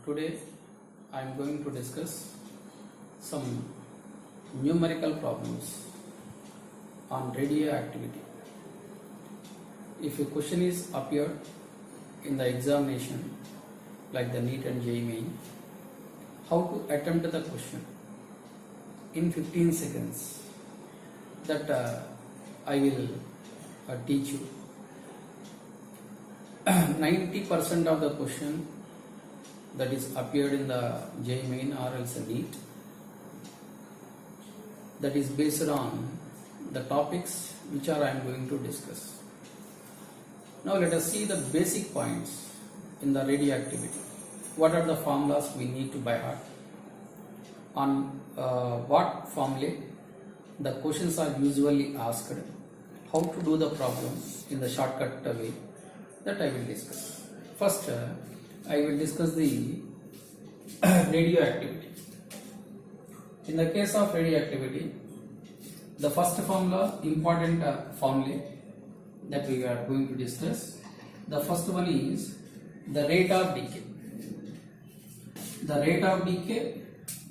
Today I am going to discuss some numerical problems on radioactivity. If a question is appeared in the examination like the NEET and JEE Main, how to attempt the question in 15 seconds, that I will teach you. 90% of the question that is appeared in the JEE Main or else NEET, that is based on the topics which I am going to discuss. Now let us see the basic points in the radioactivity. What are the formulas we need to by heart? On what formulae the questions are usually asked, how to do the problem in the shortcut way, that I will discuss. First, I will discuss the radioactivity. In the case of radioactivity, the first formula, important formula that we are going to discuss, the first one is the rate of decay. The rate of decay,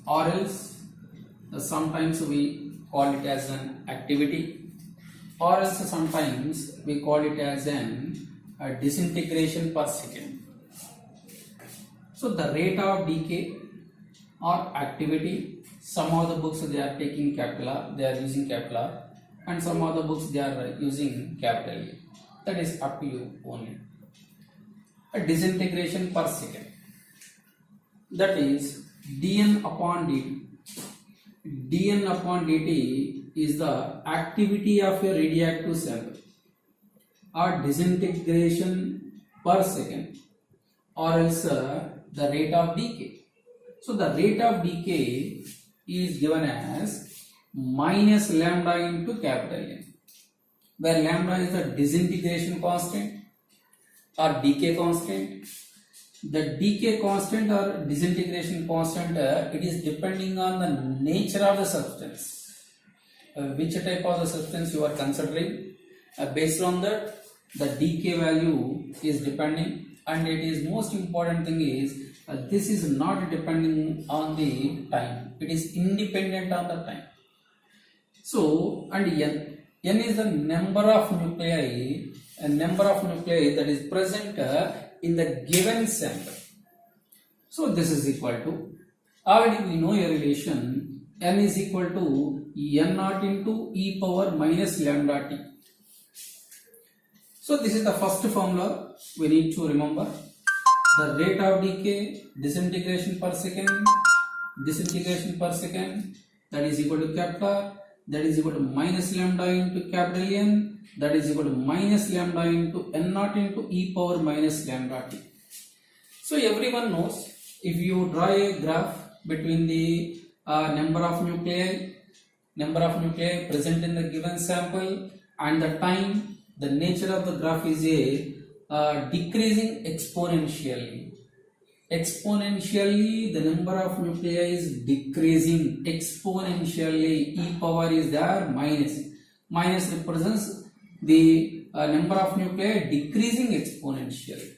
or else sometimes we call it as an activity, or else sometimes we call it as an disintegration per second. So the rate of decay or activity, some of the books they are taking capital R, they are using capital R, and some of the books they are using capital A. That is up to you only. A disintegration per second, that is dN upon dt. dN upon dt is the activity of a radioactive sample, or disintegration per second, or else the rate of decay. So the rate of decay is given as minus lambda into capital N, where lambda is the disintegration constant or decay constant. The decay constant or disintegration constant, it is depending on the nature of the substance, which type of the substance you are considering. Based on that, the decay value is depending, and it is most important thing is this is not depending on the time, it is independent on the time. So, and n is the number of nuclei, that is present in the given sample. So this is equal to, already we know a relation, n is equal to n naught into e power minus lambda t. So this is the first formula we need to remember. The rate of decay, disintegration per second, that is equal to capital R, that is equal to minus lambda into capital N, that is equal to minus lambda into n naught into e power minus lambda t. So everyone knows, if you draw a graph between the number of nuclei present in the given sample and the time, the nature of the graph is a decreasing exponentially. The number of nuclei is decreasing exponentially. E power is there, minus represents the number of nuclei decreasing exponentially.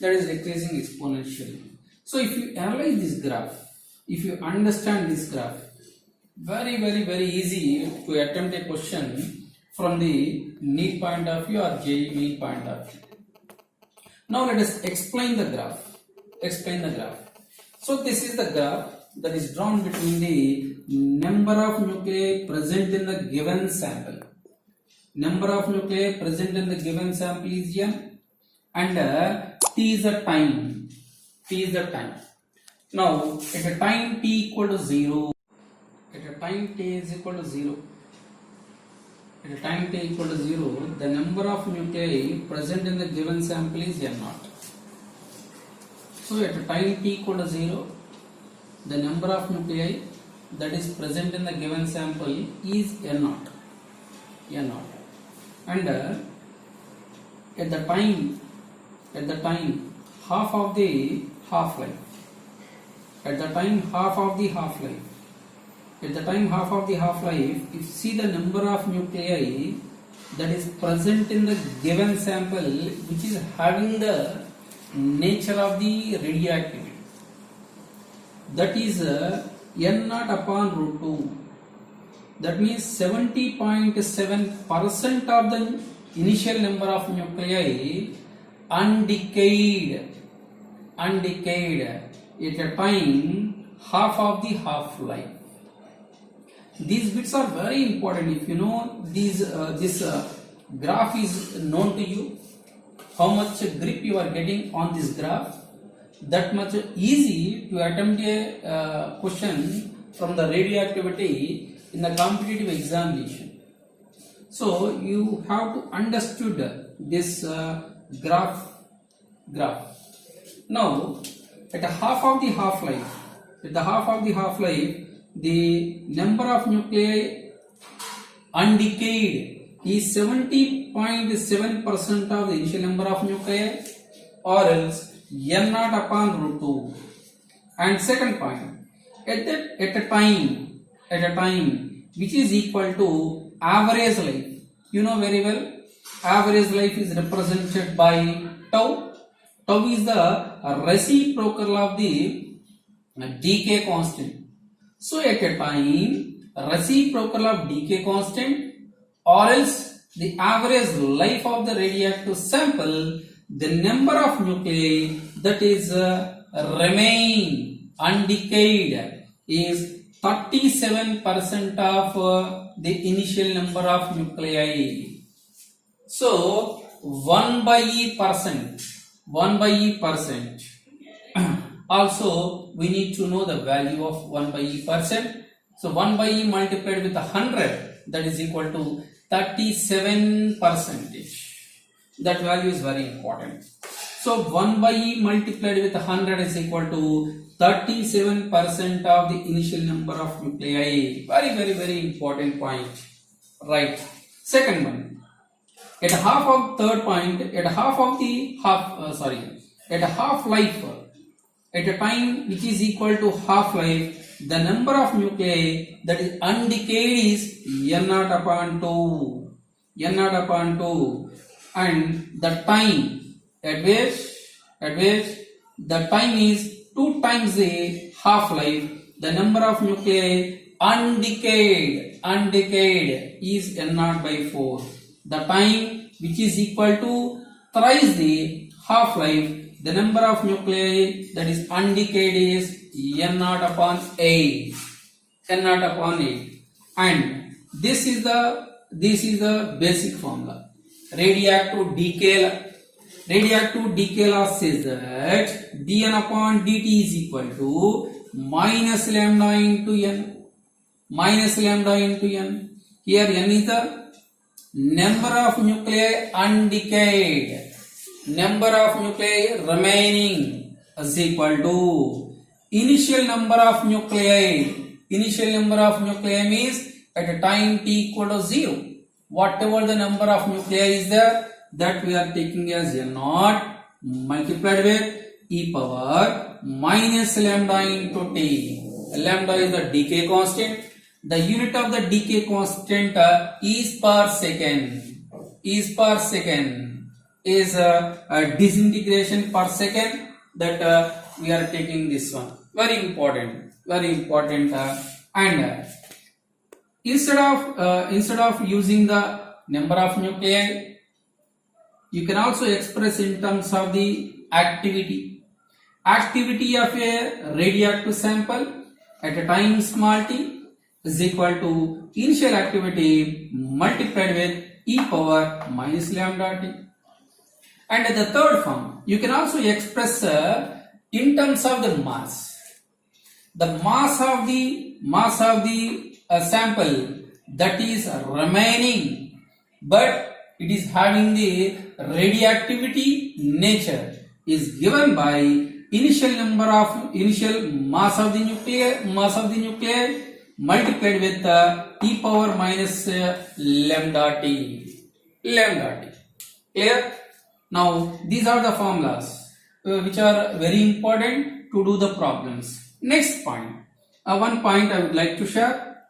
That is decreasing exponentially. So if you analyze this graph, if you understand this graph, very easy to attempt a question from the NEET point of view or JEE Main point of view. Now let us explain the graph. So this is the graph that is drawn between the number of nuclei present in the given sample. Number of nuclei present in the given sample is n, and t is the time. Now at a time t equal to 0, the number of nuclei present in the given sample is n naught. So at a time t equal to 0, the number of nuclei that is present in the given sample is n naught. And at the time half of the half-life, if you see the number of nuclei that is present in the given sample which is having the nature of the radioactivity. that is n naught upon root 2. That means 70.7% of the initial number of nuclei undecayed at a time half of the half-life. These bits are very important. If you know these, this graph is known to you, how much grip you are getting on this graph, that much easy to attempt a question from the radioactivity in the competitive examination. So you have to understood this graph. Now at half of the half-life, the number of nuclei undecayed is 70.7% of the initial number of nuclei, or else n naught upon root 2. And second point, at a time which is equal to average life. You know very well, average life is represented by tau. Tau is the reciprocal of the decay constant. So at a time, reciprocal of decay constant, or else the average life of the radioactive sample, the number of nuclei that is remain undecayed is 37% of the initial number of nuclei. So 1 by E percent. Also, we need to know the value of 1 by E percent. So 1 by E multiplied with 100, that is equal to 37%. That value is very important. So 1 by E multiplied with 100 is equal to 37% of the initial number of nuclei. Very important point. Right. Second one. At half of third point, at half life, at a time which is equal to half-life, the number of nuclei that is undecayed is n naught upon 2. And the time at which the time is 2 times the half-life, the number of nuclei undecayed is n naught by 4. The time which is equal to thrice the half-life, the number of nuclei that is undecayed is n naught upon 8. And this is the basic formula. Radioactive decay law says that dN upon dt is equal to minus lambda into n. Here n is the number of nuclei undecayed, number of nuclei remaining is equal to initial number of nuclei. Initial number of nuclei means at a time t equal to 0. Whatever the number of nuclei is there, that we are taking as n naught multiplied with e power minus lambda into t. Lambda is the decay constant. The unit of the decay constant is per second. Is a disintegration per second, that we are taking this one. Very important. And instead of using the number of nuclei, you can also express in terms of the activity of a radioactive sample at a time small t is equal to initial activity multiplied with e power minus lambda t. And the third form, you can also express in terms of the mass. The mass of the sample that is remaining, but it is having the radioactivity nature, is given by initial mass of the nuclei multiplied with e power minus lambda t. Clear? Now these are the formulas which are very important to do the problems. Next point, one point I would like to share.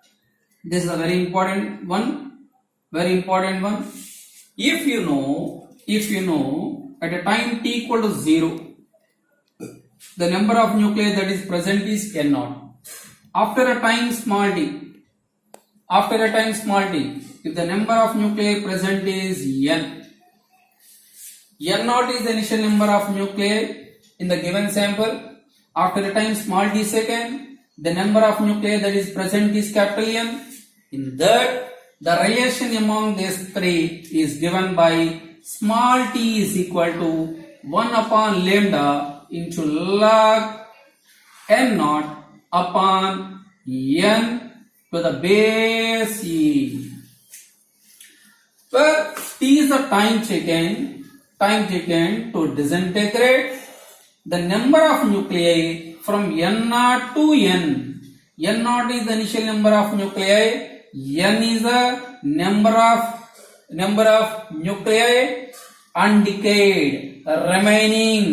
This is a very important one. If you know at a time t equal to 0, the number of nuclei that is present is n naught. After a time small t, if the number of nuclei present is n naught is the initial number of nuclei in the given sample. After a time small t second, the number of nuclei that is present is capital N. In that, the relation among these three is given by small t is equal to 1 upon lambda into log n naught upon n to the base e, where t is the time taken to disintegrate the number of nuclei from n naught to n. N naught is the initial number of nuclei, n is the number of nuclei undecayed remaining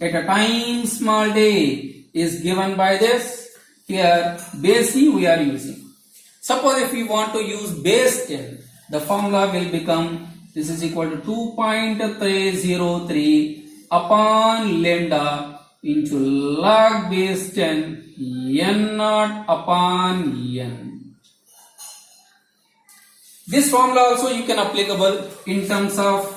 at a time small t is given by this. Here base e we are using. Suppose if we want to use base 10, the formula will become this is equal to 2.303 upon lambda into log base 10 n naught upon n. This formula also you can applicable in terms of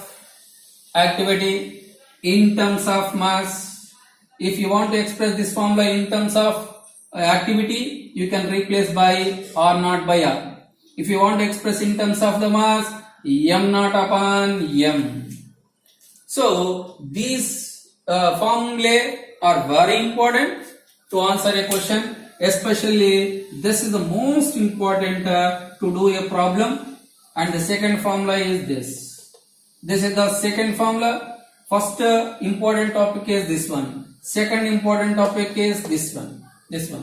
activity, in terms of mass. If you want to express this formula in terms of activity, you can replace by R naught by R. If you want to express in terms of the mass, m naught upon m. So these formulae are very important to answer a question. Especially this is the most important to do a problem. And the second formula is this. This is the second formula. First important topic is this one. Second important topic is this one.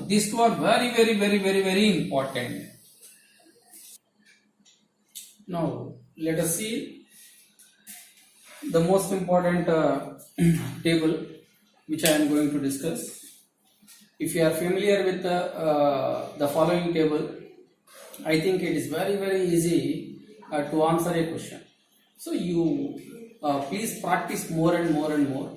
These two are very important. Now let us see the most important table which I am going to discuss. If you are familiar with the following table, I think it is very easy to answer a question. So you please practice more and more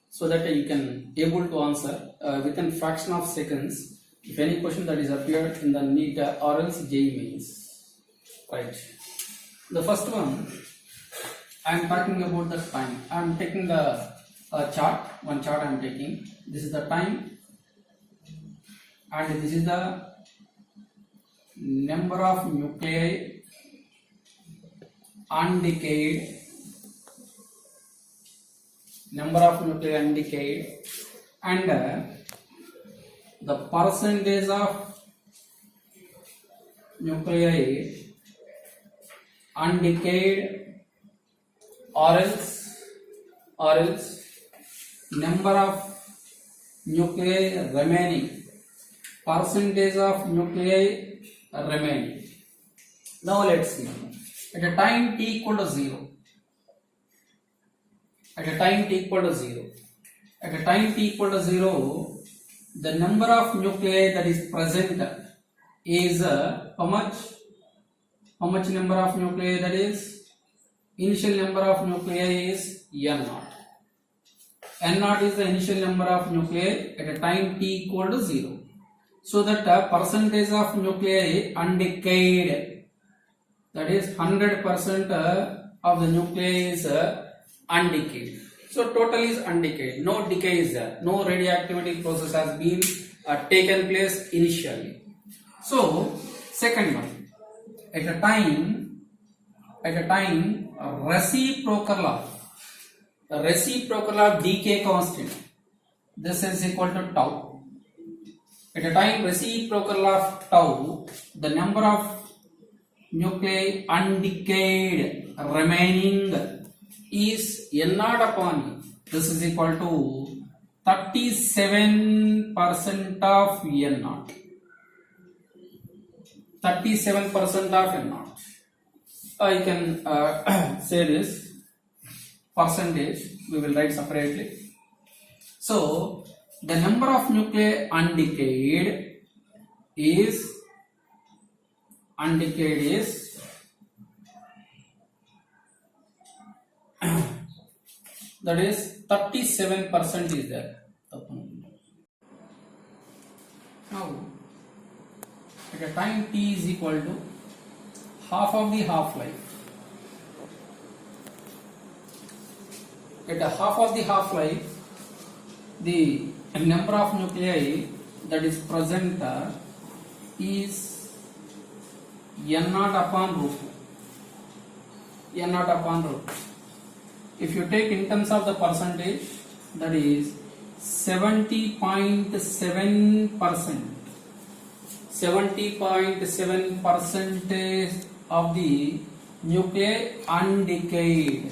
so that you can able to answer within fraction of seconds if any question that is appeared in the NEET or else JEE Mains. Right. The first one, I am talking about the time. I am taking the chart. One chart I am taking. This is the time, and this is the number of nuclei undecayed. And the percentage of nuclei undecayed or else number of nuclei remaining, percentage of nuclei remaining. Now let's see. At a time t equal to 0. At a time t equal to 0, the number of nuclei that is present is how much? How much number of nuclei that is? Initial number of nuclei is n naught. N naught is the initial number of nuclei at a time t equal to 0. So that percentage of nuclei undecayed, that is 100% of the nuclei is undecayed. So total is undecayed. No decay is there. No radioactivity process has been taken place initially. So second one, at a time reciprocal of decay constant. This is equal to tau. At a time reciprocal of tau, the number of nuclei undecayed remaining is n naught upon e. This is equal to 37% of n naught. 37% of n naught. I can say this percentage, we will write separately. So the number of nuclei undecayed is that is 37% is there. Now at a time t is equal to half of the half-life. At a half of the half-life, the number of nuclei that is present is n naught upon root 2. N naught upon root 2. If you take in terms of the percentage, that is 70.7%. 70.7% of the nuclei undecayed.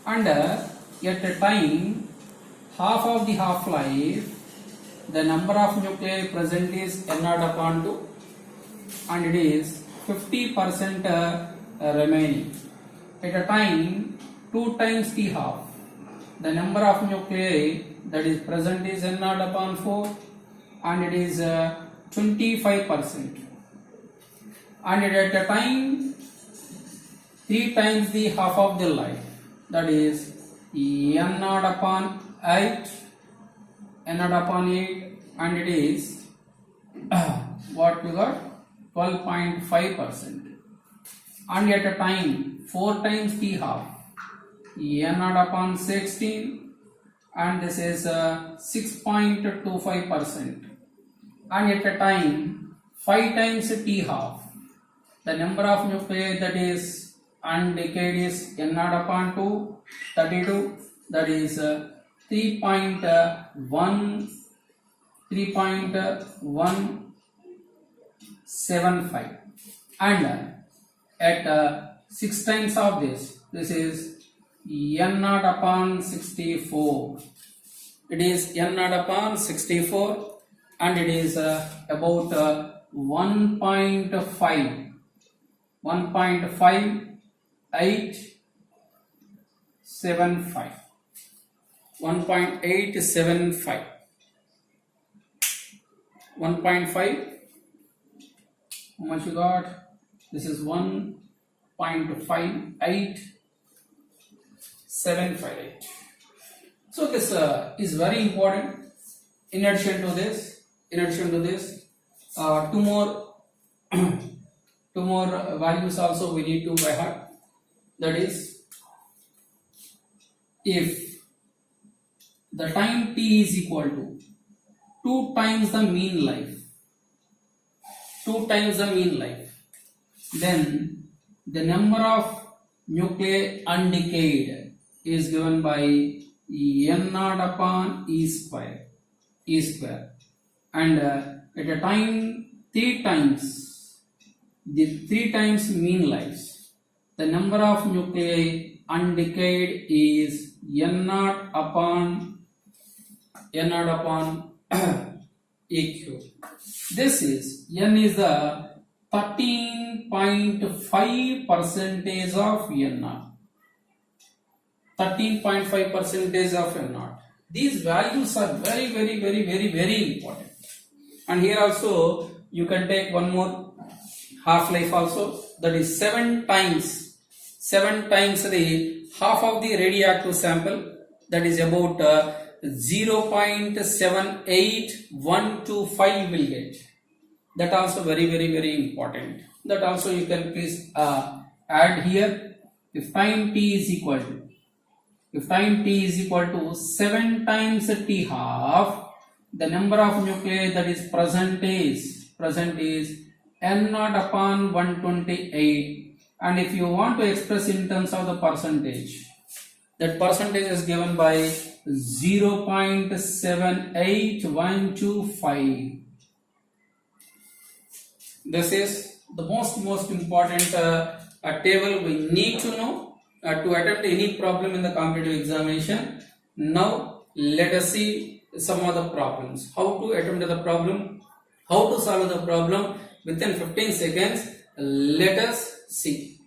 And at a time, half of the half-life, the number of nuclei present is n naught upon 2, and it is 50% remaining. At a time 2 times t half, the number of nuclei that is present is n naught upon 4, and it is 25%. And at a time 3 times the half of the life, that is n naught upon 8, and it is what we got, 12.5%. And at a time 4 times t half, n naught upon 16, and this is 6.25%. And at a time 5 times t half, the number of nuclei that is undecayed is n naught upon 2, 32, that is 3.175. And at 6 times of this is n naught upon 64. It is n naught upon 64, and it is about 1.5875. 1.875. 1.5. How much you got? This is 1.58758. So this is very important. In addition to this, two more values also we need to by heart. That is, if the time t is equal to 2 times the mean life, then the number of nuclei undecayed is given by n naught upon e square. And at a time 3 times mean lives, the number of nuclei undecayed is n naught upon e cube. This is n is the 13.5% of n naught. 13.5% of n naught. These values are very important. And here also you can take one more half-life also, that is 7 times the half of the radioactive sample, that is about 0.78125 will get. That also very important. That also you can please add here. If time t is equal to 7 times t half, the number of nuclei that is present is n naught upon 128. And if you want to express in terms of the percentage, that percentage is given by 0.78125. This is the most important table we need to know to attempt any problem in the competitive examination. Now let us see some of the problems. How to attempt the problem, how to solve the problem within 15 seconds. Let us see.